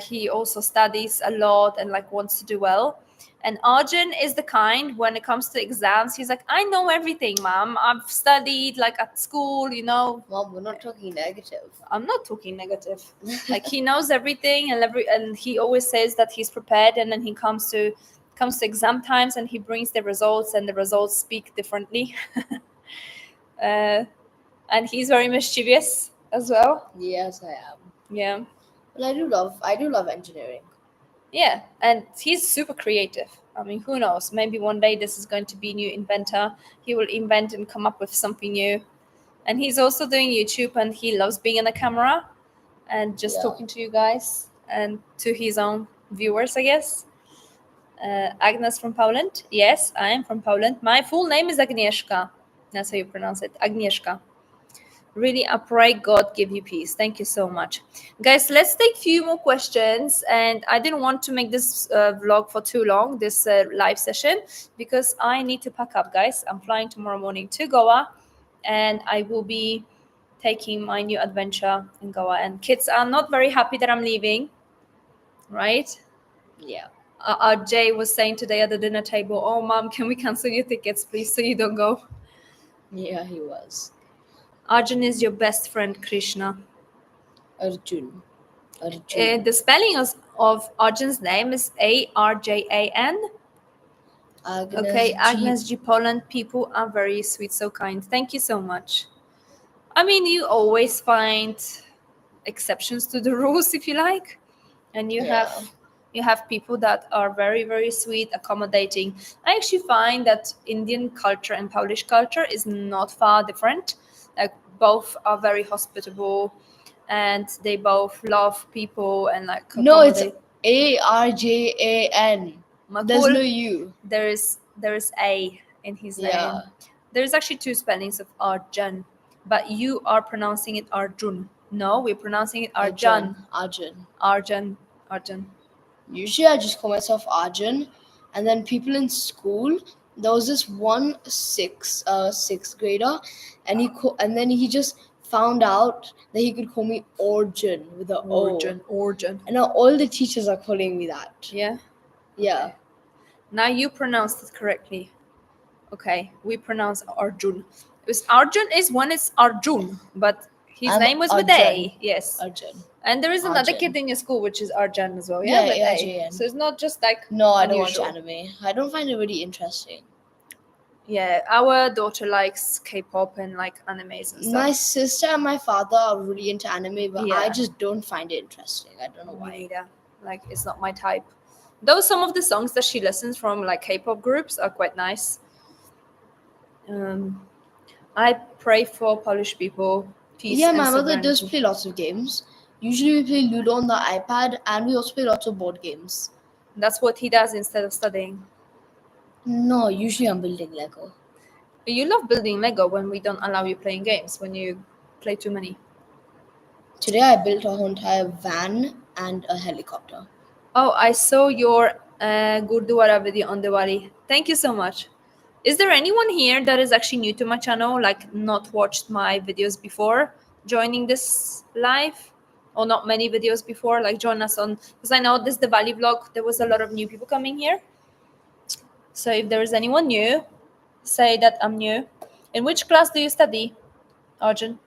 He also studies a lot and like wants to do well. And Arjun is the kind, when it comes to exams, he's like, I know everything, mom. I've studied like at school, you know. Mom, we're not talking negative. I'm not talking negative. Like he knows everything, and he always says that he's prepared, and then he comes to exam times and he brings the results, and the results speak differently. uh, and he's very mischievous as well. Yes, I am. Yeah. But I do love engineering. Yeah, and he's super creative. I mean, who knows? Maybe one day this is going to be new inventor. He will invent and come up with something new. And he's also doing YouTube, and he loves being on the camera and just Yeah. talking to you guys and to his own viewers, I guess. Agnes from Poland. Yes, I am from Poland. My full name is Agnieszka. That's how you pronounce it, Agnieszka. Really, I pray God give you peace. Thank you so much. Guys, let's take a few more questions. And I didn't want to make this vlog for too long, this live session, because I need to pack up, guys. I'm flying tomorrow morning to Goa, and I will be taking my new adventure in Goa. And kids are not very happy that I'm leaving, right? Yeah. Jay was saying today at the dinner table, oh, mom, can we cancel your tickets, please, so you don't go? Yeah, he was. Arjun is your best friend, Krishna. Arjun. The spelling of Arjun's name is Arjan. Agnes Okay, G. Agnes G. Poland, people are very sweet, so kind. Thank you so much. I mean, you always find exceptions to the rules, if you like, and Yeah. you have people that are very, very sweet, accommodating. I actually find that Indian culture and Polish culture is not far different. Like both are very hospitable, and they both love people and like No, it's accommodate. Arjan. There's Makul, no U. there is a in his Yeah. name. There's actually two spellings of Arjun, but you are pronouncing it Arjun. No, we're pronouncing it Arjan. Arjun. Arjun. Usually I just call myself Arjun, and then people in school. There was this one sixth grader, and and then he just found out that he could call me Orjun with a O. Orjun. And now all the teachers are calling me that. Yeah. Yeah. Okay. Now you pronounced it correctly. Okay, we pronounce Arjun. Because Arjun is when it's Arjun, but his I'm name was with Arjun. A. Yes. Arjun. And there is another Arjun. kid in your school which is Arjan as well. Yeah, Yeah, with A. ARJN. So it's not just like No, I don't unusual. watch anime. I don't find it really interesting. Yeah, our daughter likes K-pop and like animes and stuff. My sister and my father are really into anime, but I Yeah. just don't find it interesting. I don't know Me why. neither. Like it's not my type. Though some of the songs that she listens from like K-pop groups are quite nice. I pray for Polish people, peace Yeah, and my mother does sovereignty. play lots of games. Usually we play Ludo on the iPad, and we also play lots of board games. That's what he does instead of studying. No, usually I'm building Lego. You love building Lego when we don't allow you playing games, when you play too many. Today I built a whole entire van and a helicopter. Oh, I saw your Gurdwara video on Diwali. Thank you so much. Is there anyone here that is actually new to my channel, like not watched my videos before joining this live? Or not many videos before, like join us on, because I know this Diwali vlog, there was a lot of new people coming here. So if there is anyone new, say that I'm new. In which class do you study, Arjun?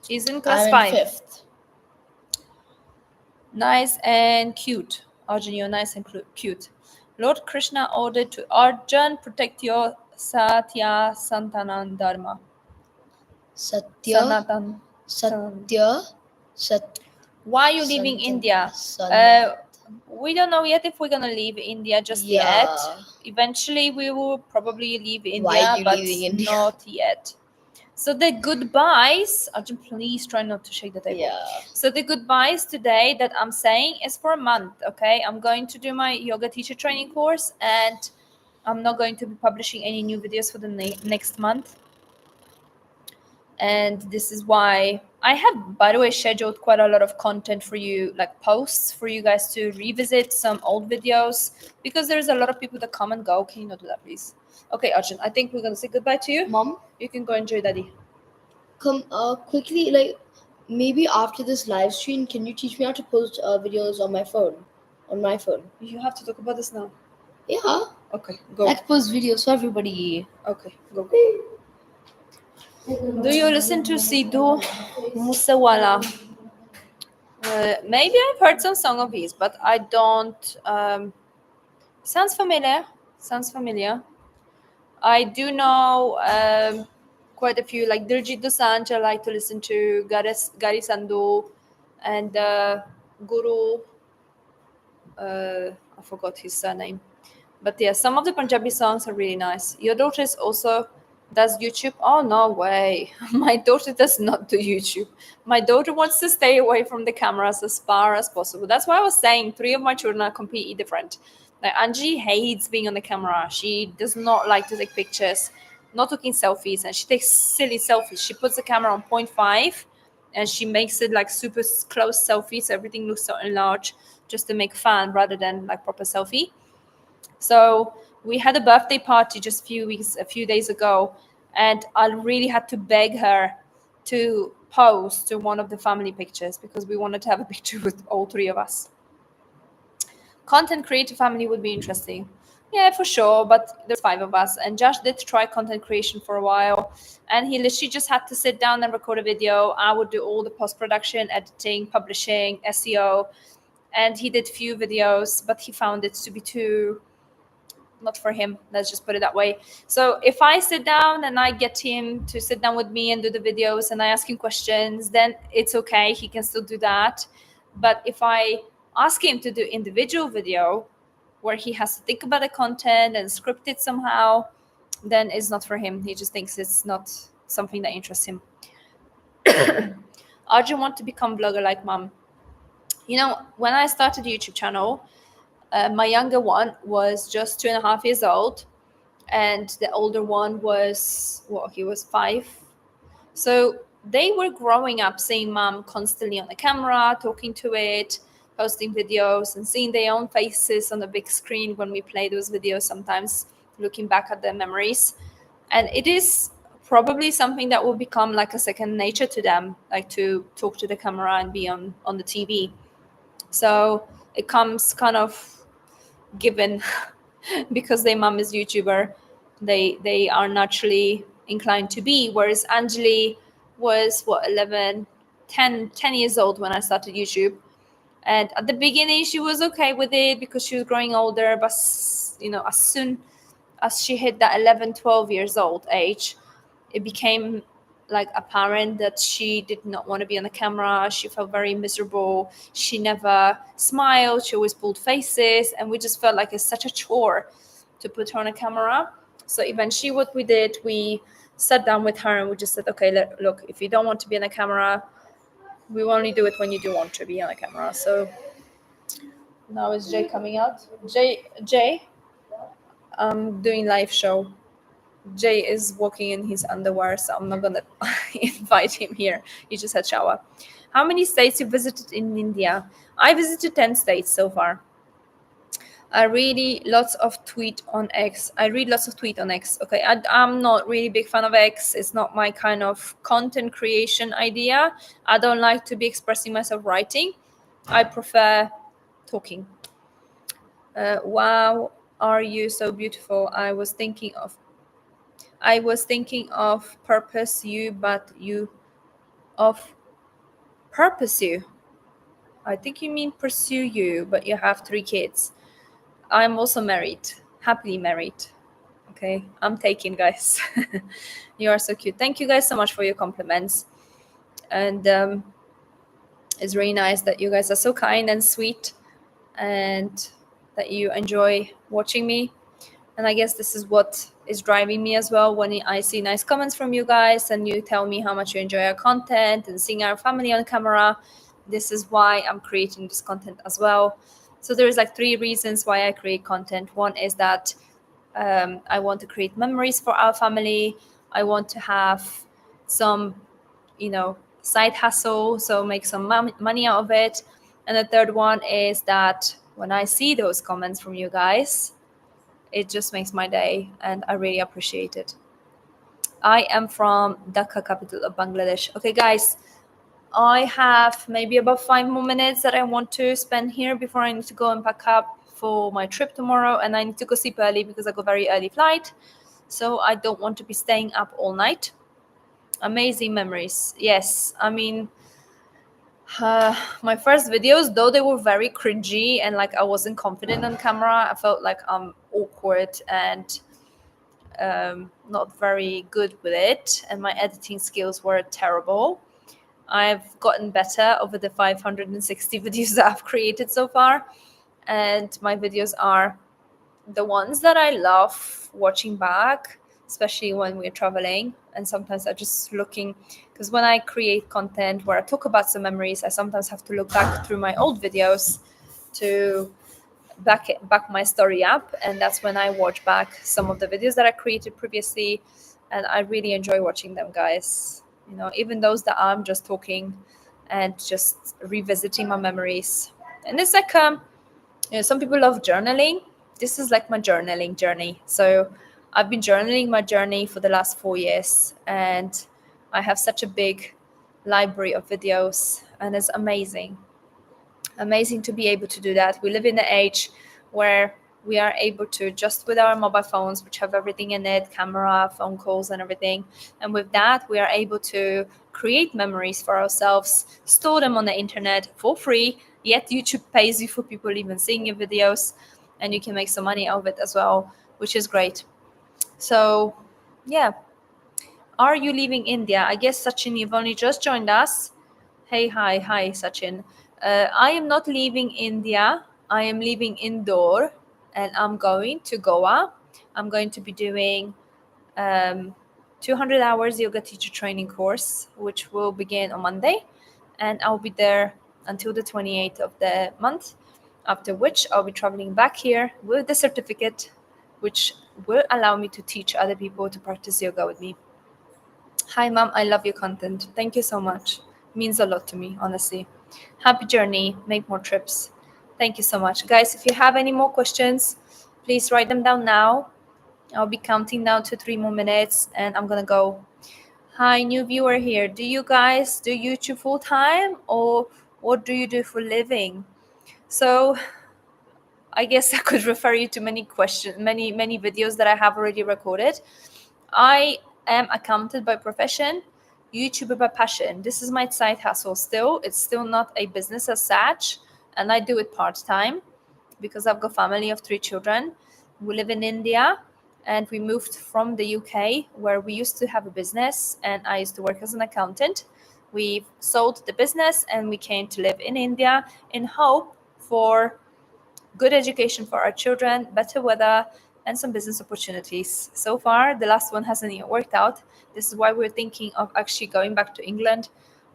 He's in class I'm in 5. 5th. Nice and cute. Arjun, you're nice and cute. Lord Krishna ordered to Arjun, protect your Satya Santanan Dharma. Satya. Sanatan. Satya. Why are you leaving India? We don't know yet if we're gonna leave India just yet. Eventually, we will probably leave India, Why are you but leaving India? not yet. So the goodbyes, Arjun, please try not to shake the table. Yeah. So the goodbyes today that I'm saying is for a month, okay? I'm going to do my yoga teacher training course, and I'm not going to be publishing any new videos for the next month. And this is why I have, by the way, scheduled quite a lot of content for you, like posts for you guys to revisit some old videos, because there's a lot of people that come and go. Can you not do that, please? Okay, Arjun, I think we're going to say goodbye to you. Mom, You can go enjoy daddy. come quickly, like maybe after this live stream, can you teach me how to post videos on my phone? on my phone. You have to talk about this now. Yeah. Okay, go. I post videos for everybody. Okay, go. Do you listen to Sidhu Musewala? Maybe I've heard some song of his, but I don't. Sounds familiar. Sounds familiar. I do know quite a few, like Diljit Dosanjh. I like to listen to Gari Sandhu and Guru. I forgot his surname. But yeah, some of the Punjabi songs are really nice. Your daughter is also does YouTube? Oh no way! My daughter does not do YouTube. My daughter wants to stay away from the cameras as far as possible. That's why I was saying three of my children are completely different. Like Angie hates being on the camera. She does not like to take pictures, not taking selfies, and she takes silly selfies. She puts the camera on 0.5 and she makes it like super close selfies, so everything looks so enlarged just to make fun rather than like proper selfie. So we had a birthday party just a few days ago, and I really had to beg her to pose to one of the family pictures because we wanted to have a picture with all three of us. Content creator family would be interesting. Yeah, for sure, but there's five of us, and Josh did try content creation for a while, and he literally just had to sit down and record a video. I would do all the post production, editing, publishing, SEO, and he did few videos, but he found it to be too not for him. Let's just put it that way. So if I sit down and I get him to sit down with me and do the videos and I ask him questions, then it's okay. He can still do that. But if I ask him to do individual video where he has to think about the content and script it somehow, then it's not for him. He just thinks it's not something that interests him. Arjun want to become vlogger like mom. You know, when I started YouTube channel, my younger one was just 2.5 years old, and the older one was he was 5. So they were growing up seeing mom constantly on the camera, talking to it, posting videos, and seeing their own faces on the big screen when we play those videos, sometimes looking back at their memories. And it is probably something that will become like a second nature to them, like to talk to the camera and be on the TV. So it comes kind of given because their mom is YouTuber. They are naturally inclined to be. Whereas Anjali was 11, 10 years old when I started YouTube. And at the beginning she was okay with it because she was growing older, but as soon as she hit that 11, 12 years old age, it became like apparent that she did not want to be on the camera. She felt very miserable. She never smiled. She always pulled faces, and we just felt like it's such a chore to put her on a camera. So eventually what we did, we sat down with her and we just said, okay, look, if you don't want to be on the camera, we will only do it when you do want to be on the camera. So now is Jay coming out? Jay, I'm doing live show. Jay is walking in his underwear, so I'm not gonna invite him here. He just had shower. How many states you visited in India? I visited 10 states so far. I really lots of tweet on X. I read lots of tweet on X. Okay, I'm not really big fan of X. It's not my kind of content creation idea. I don't like to be expressing myself writing. I prefer talking. Wow, are you so beautiful? I was thinking of purpose you, but you of purpose you. I think you mean pursue you, but you have 3 kids. I'm also married, happily married. Okay, I'm taken, guys. You are so cute. Thank you guys so much for your compliments, and it's really nice that you guys are so kind and sweet, and that you enjoy watching me. And I guess this is what is driving me as well when I see nice comments from you guys and you tell me how much you enjoy our content and seeing our family on camera. This is why I'm creating this content as well. So there's like 3 reasons why I create content. One is that I want to create memories for our family. I want to have some, side hustle, so make some money out of it. And the third one is that when I see those comments from you guys, it just makes my day and I really appreciate it. I am from Dhaka, capital of Bangladesh. Okay, guys, I have maybe about 5 more minutes that I want to spend here before I need to go and pack up for my trip tomorrow. And I need to go sleep early because I got very early flight. So I don't want to be staying up all night. Amazing memories. Yes. I mean, my first videos, though they were very cringy and like I wasn't confident on camera, I felt like I'm awkward and not very good with it. And my editing skills were terrible. I've gotten better over the 560 videos that I've created so far. And my videos are the ones that I love watching back, especially when we're traveling. And sometimes I'm just looking, because when I create content where I talk about some memories, I sometimes have to look back through my old videos to back my story up. And that's when I watch back some of the videos that I created previously. And I really enjoy watching them, guys. You know, even those that I'm just talking and just revisiting my memories. And it's like some people love journaling. This is like my journaling journey. So I've been journaling my journey for the last 4 years, and I have such a big library of videos, and it's amazing to be able to do that. We live in an age where we are able to just with our mobile phones, which have everything in it, camera, phone calls, and everything. And with that, we are able to create memories for ourselves, store them on the internet for free. Yet YouTube pays you for people even seeing your videos, and you can make some money out of it as well, which is great. So, yeah. Are you leaving India? I guess Sachin, you've only just joined us. Hey, hi, Sachin. I am not leaving India. I am leaving Indore, and I'm going to Goa. I'm going to be doing um, 200 hours yoga teacher training course, which will begin on Monday, and I'll be there until the 28th of the month. After which, I'll be traveling back here with the certificate, which will allow me to teach other people to practice yoga with me. Hi, Mom. I love your content. Thank you so much. Means a lot to me, honestly. Happy journey. Make more trips. Thank you so much. Guys, if you have any more questions, please write them down now. I'll be counting down to 3 more minutes and I'm going to go. Hi, new viewer here. Do you guys do YouTube full time or what do you do for living? So I guess I could refer you to many videos that I have already recorded. I am accountant by profession, YouTuber by passion. This is my side hustle still. It's still not a business as such, and I do it part time because I've got family of 3 children. We live in India and we moved from the UK where we used to have a business and I used to work as an accountant. We sold the business and we came to live in India in hope for good education for our children, better weather, and some business opportunities. So far, the last one hasn't yet worked out. This is why we're thinking of actually going back to England,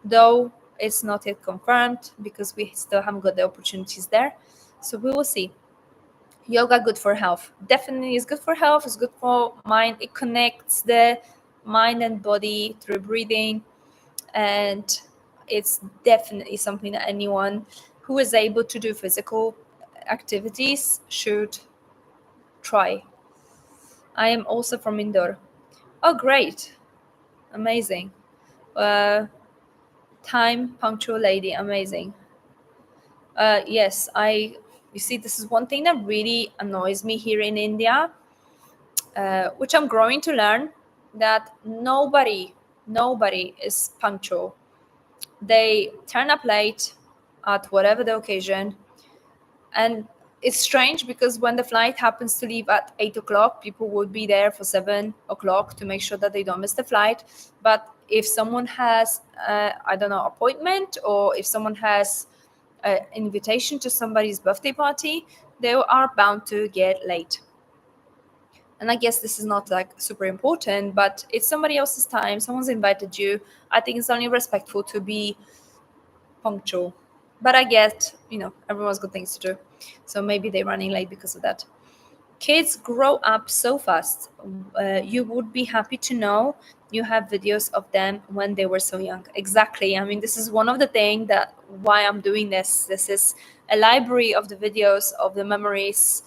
though it's not yet confirmed because we still haven't got the opportunities there. So we will see. Yoga good for health. Definitely is good for health, it's good for mind. It connects the mind and body through breathing, and it's definitely something that anyone who is able to do physical activities should try. I am also from Indore. Oh, great. Amazing. Uh, time punctual lady. Amazing. Yes, you see, this is one thing that really annoys me here in India, which I'm growing to learn, that nobody is punctual. They turn up late at whatever the occasion. And it's strange because when the flight happens to leave at 8 o'clock, people would be there for 7 o'clock to make sure that they don't miss the flight. But if someone has, I don't know, appointment, or if someone has an invitation to somebody's birthday party, they are bound to get late. And I guess this is not like super important, but it's somebody else's time. Someone's invited you. I think it's only respectful to be punctual. But I get, everyone's got things to do. So maybe they're running late because of that. Kids grow up so fast. You would be happy to know you have videos of them when they were so young. Exactly. I mean, this is one of the things that why I'm doing this. This is a library of the videos of the memories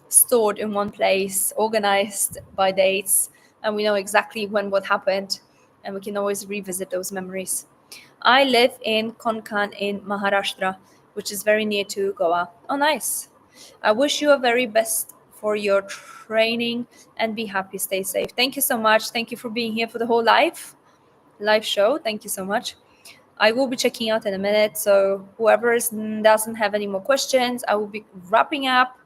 stored in one place, organized by dates, and we know exactly when what happened, and we can always revisit those memories. I live in Konkan in Maharashtra, which is very near to Goa. Oh, nice. I wish you a very best for your training and be happy, stay safe. Thank you so much. Thank you for being here for the whole live show. Thank you so much. I will be checking out in a minute. So doesn't have any more questions, I will be wrapping up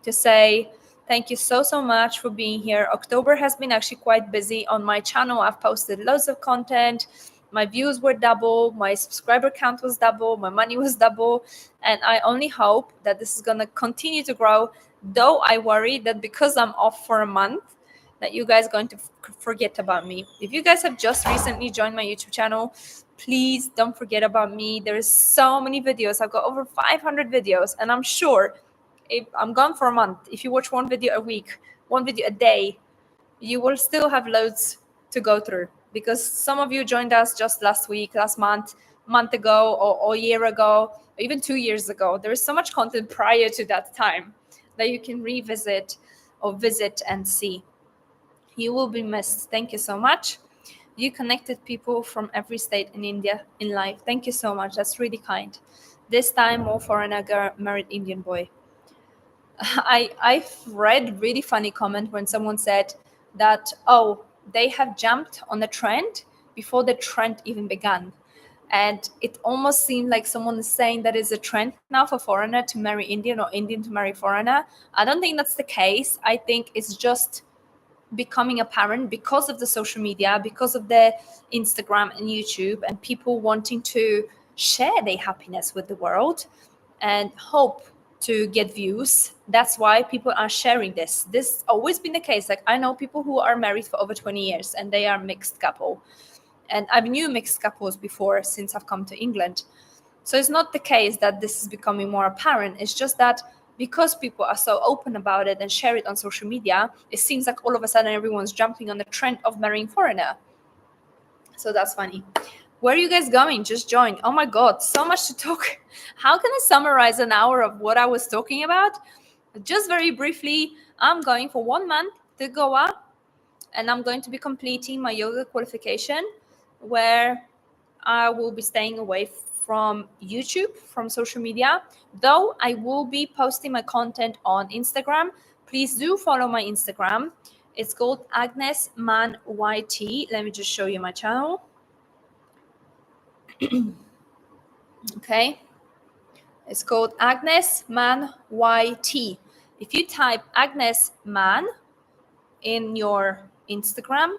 to say thank you so much for being here. October has been actually quite busy on my channel. I've posted loads of content. My views were double, my subscriber count was double, my money was double, and I only hope that this is going to continue to grow, though I worry that because I'm off for a month that you guys are going to forget about me. If you guys have just recently joined my YouTube channel, please don't forget about me. There is so many videos. I've got over 500 videos, and I'm sure if I'm gone for a month, if you watch one video a week, one video a day, you will still have loads to go through, because some of you joined us just last week, last month ago, or a year ago, or even 2 years ago. There is so much content prior to that time that you can revisit or visit and see. You will be missed. Thank you so much. You connected people from every state in India in life. Thank you so much. That's really kind. This time, more foreigner girl married Indian boy. I've read really funny comment when someone said that, oh, they have jumped on the trend before the trend even began. And it almost seemed like someone is saying that it's a trend now for foreigner to marry Indian or Indian to marry foreigner. I don't think that's the case. I think it's just becoming apparent because of the social media, because of the Instagram and YouTube, and people wanting to share their happiness with the world and hope to get views. That's why people are sharing this. This always been the case. Like, I know people who are married for over 20 years and they are mixed couple. And I've knew mixed couples before since I've come to England. So it's not the case that this is becoming more apparent. It's just that because people are so open about it and share it on social media, it seems like all of a sudden everyone's jumping on the trend of marrying foreigner. So that's funny. Where are you guys going? Just join. Oh my God, so much to talk. How can I summarize an hour of what I was talking about? Just very briefly, I'm going for 1 month to Goa, and I'm going to be completing my yoga qualification, where I will be staying away from YouTube, from social media, though I will be posting my content on Instagram. Please do follow my Instagram. It's called Agnes Mann YT. Let me just show you my channel. Okay. It's called Agnes Mann YT. If you type Agnes Mann in your Instagram,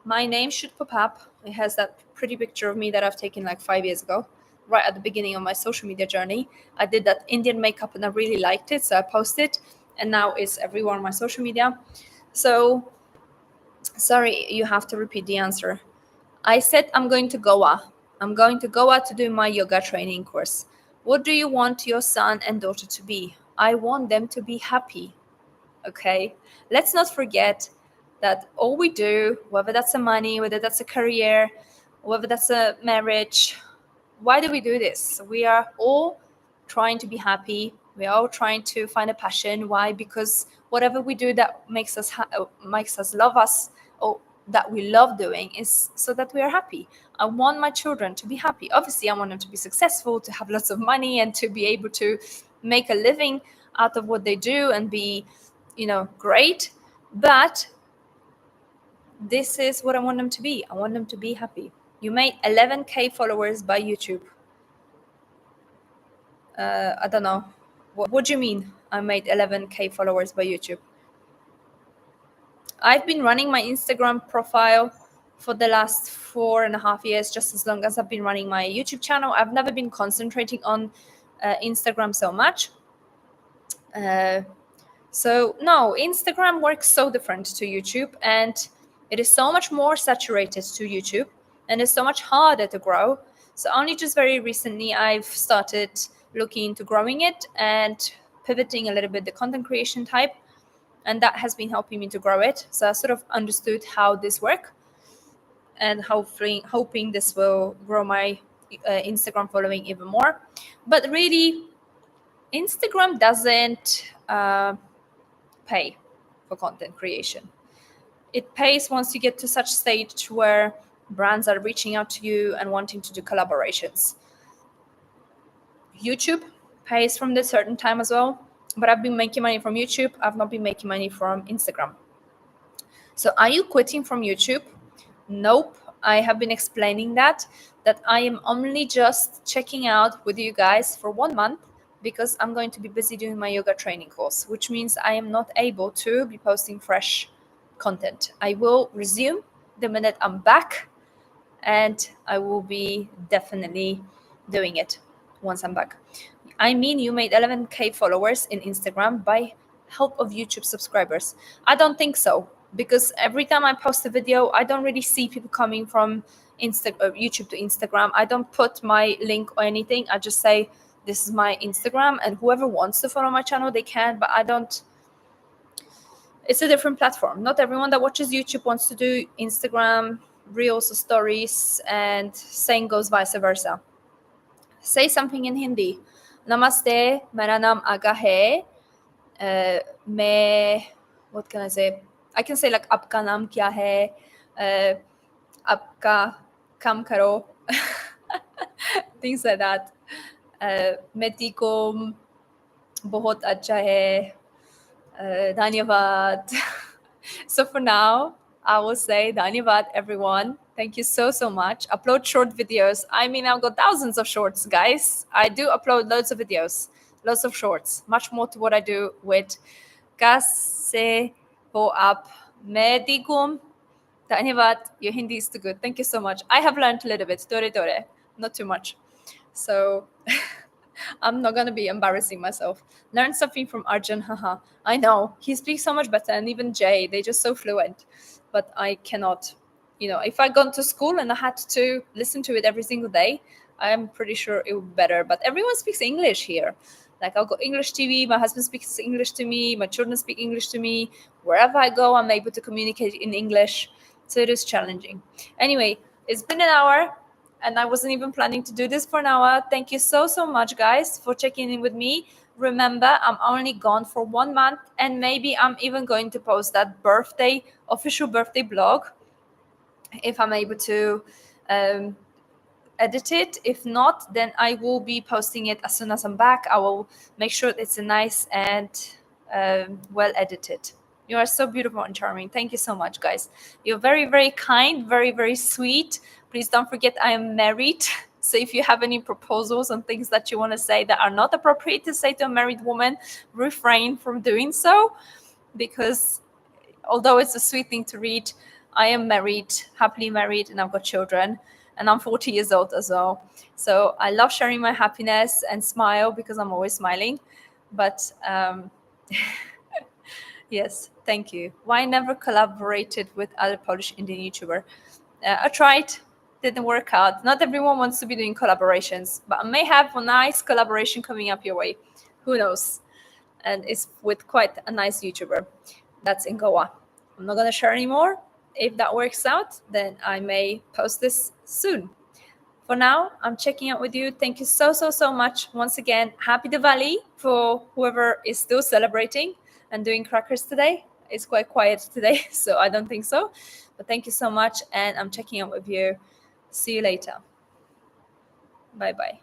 my name should pop up. It has that pretty picture of me that I've taken like 5 years ago, right at the beginning of my social media journey. I did that Indian makeup and I really liked it, so I posted, and now it's everywhere on my social media. So, sorry, you have to repeat the answer. I said I'm going to Goa. I'm going to Goa to do my yoga training course. What do you want your son and daughter to be? I want them to be happy. Okay? Let's not forget that all we do, whether that's a money, whether that's a career, whether that's a marriage, why do we do this? We are all trying to be happy. We are all trying to find a passion. Why? Because whatever we do that makes us love us, or that we love doing, is so that we are happy. I want my children to be happy. Obviously, I want them to be successful, to have lots of money, and to be able to make a living out of what they do and be, great. But this is what I want them to be. I want them to be happy. You made 11K followers by YouTube. I don't know. What do you mean I made 11K followers by YouTube? I've been running my Instagram profile for the last 4.5 years, just as long as I've been running my YouTube channel. I've never been concentrating on Instagram so much. So no, Instagram works so different to YouTube, and it is so much more saturated to YouTube, and it's so much harder to grow. So only just very recently I've started looking into growing it and pivoting a little bit the content creation type, and that has been helping me to grow it. So I sort of understood how this works, and hoping this will grow my Instagram following even more. But really, Instagram doesn't pay for content creation. It pays once you get to such stage where brands are reaching out to you and wanting to do collaborations. YouTube pays from this certain time as well, but I've been making money from YouTube. I've not been making money from Instagram. So are you quitting from YouTube? Nope. I have been explaining that I am only just checking out with you guys for 1 month because I'm going to be busy doing my yoga training course, which means I am not able to be posting fresh content. I will resume the minute I'm back, and I will be definitely doing it once I'm back. I mean, you made 11K followers in Instagram by help of YouTube subscribers. I don't think so, because every time I post a video, I don't really see people coming from YouTube to Instagram. I don't put my link or anything. I just say this is my Instagram, and whoever wants to follow my channel, they can. But I don't. It's a different platform. Not everyone that watches YouTube wants to do Instagram reels or stories, and same goes vice versa. Say something in Hindi. Namaste, मेरा नाम आगा है. मैं, what can I say? I can say like आपका नाम क्या है? आपका काम करो. Things like that. मेथी को बहुत अच्छा है. धन्यवाद. So for now, I will say dhanyavad everyone. Thank you so much. Upload short videos. I mean, I've got thousands of shorts, guys. I do upload loads of videos, lots of shorts, much more to what I do with Kasse ho up medikum. Dhanyavad. Your Hindi is too good. Thank you so much. I have learned a little bit. Dore dore. Not too much. So I'm not going to be embarrassing myself. Learn something from Arjun. Haha. I know. He speaks so much better. And even Jay, they're just so fluent. But I cannot. If I gone to school and I had to listen to it every single day, I'm pretty sure it would be better. But everyone speaks English here. Like, I've got English TV. My husband speaks English to me. My children speak English to me. Wherever I go, I'm able to communicate in English. So it is challenging. Anyway, it's been an hour, and I wasn't even planning to do this for an hour. Thank you so much, guys, for checking in with me. Remember, I'm only gone for 1 month, and maybe I'm even going to post that official birthday blog, if I'm able to edit it. If not, then I will be posting it as soon as I'm back. I will make sure it's a nice and well edited. You are so beautiful and charming. Thank you so much, guys. You're very kind, very sweet. Please don't forget I am married. So if you have any proposals and things that you want to say that are not appropriate to say to a married woman, refrain from doing so, because although it's a sweet thing to read, I am married, happily married, and I've got children, and I'm 40 years old as well. So I love sharing my happiness and smile, because I'm always smiling. But yes, thank you. Why never collaborated with other Polish Indian YouTuber? I tried, didn't work out. Not everyone wants to be doing collaborations, but I may have a nice collaboration coming up your way. Who knows? And it's with quite a nice YouTuber that's in Goa. I'm not going to share anymore. If that works out, then I may post this soon. For now, I'm checking out with you. Thank you so much. Once again, happy Diwali for whoever is still celebrating and doing crackers today. It's quite quiet today, so I don't think so. But thank you so much, and I'm checking out with you. See you later. Bye-bye.